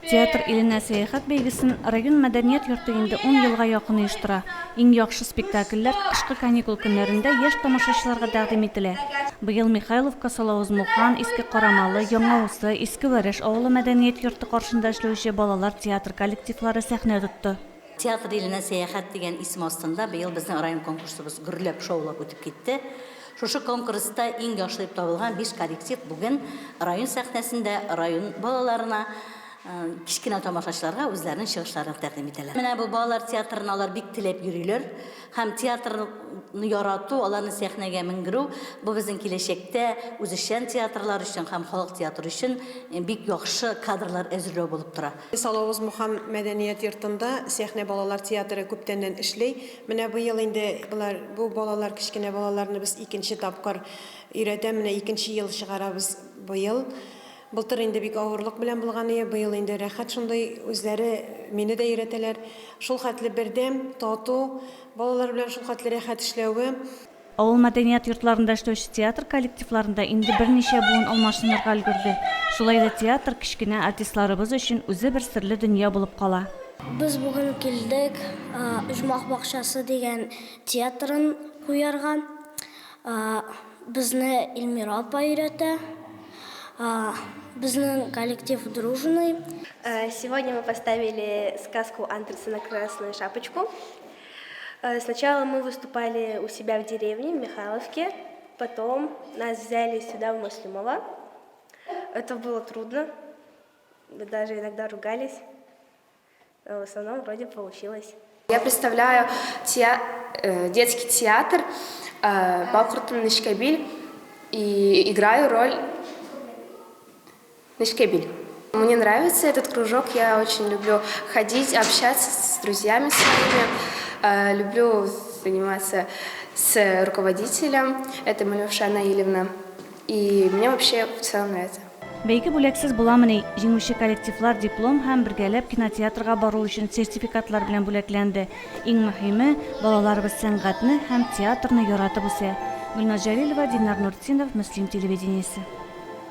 Театр иленә сәяхәт бәйгесен район мәдәният йорты инде 10 елга якын оештыра. Иң яхшы спектакльләр кышкы каникул көннәрендә яшь тамашачыларга тәкъдим ителә. Быел Михайловка, Салавыз-Мухан, Иске Карамалы, Яңа Усы, Иске Вәреш авылы мәдәният йорты каршында эшләүче балалар театр коллективлары сәхнә тотты. Театр иленә сәяхәт дигән исем астында быел безнең район конкурсыбыз гөрләп шоулап үтеп китте. Шушы конкурста иң яхшы дип табылган 5 коллектив бүген район сәхнәсендә район балаларына кичкенә тамашачыларга үзләренең чыгышларын тәкъдим итәләр. Менә бу балалар театрын алар бик теләп йөриләр. Һәм театрны ярату, аларны сәхнәгә менгерү бу безнең киләчәктә үзешчән театрлар өчен һәм халык театры өчен бик яхшы кадрлар әзерләү булып тора. Салавыз-Мухан мәдәният йортында сәхнә балалар театры күптәннән эшли. Менә бу ел инде бу балалар кичкенә балаларны без икенче тапкыр өйрәтә, менә икенче ел чыгарабыз быел. Былтыр инде бик авырлык белән булган иде, быел инде рәхәт шундый үзләре мине дә өйрәтәләр. Шул хәтле бердәм, тату, балалар белән шул хәтле рәхәт эшләүе. Авыл мәдәният йортларында эшләүче театр коллективларында инде берничә буын алмашынырга өлгерде. Шулай да театр кичкенә артистларыбыз өчен үзе бер серле дөнья булып кала. Без бүген килдек Оҗмах бакчасы дигән театрын куярга. Безне Илмира апа өйрәтә. Біздің коллектив дружный. Сегодня мы поставили сказку Андерсена «Красную шапочку». Сначала мы выступали у себя в деревне, в Михайловке. Потом нас взяли сюда, в Муслимово. Это было трудно. Мы даже иногда ругались. Но в основном вроде получилось. Я представляю детский театр Бакуртын Нишкабиль и играю роль Нишкабиль. Мне нравится этот кружок, я очень люблю ходить, общаться с друзьями своими, люблю заниматься с руководителем, это Малюша Наилевна, и мне вообще в целом нравится. Бәйге бүләксез буламыни, җиңүче коллективлар диплом һәм бергәләп кинотеатрга бару өчен сертификатлар белән бүләкләнде. Иң мөһиме, балаларыбыз сәнгатьне һәм театрны яратып үсә. Гөлназ Җәлилова, Динар Нуртдинов, Мөслим телевидениесе.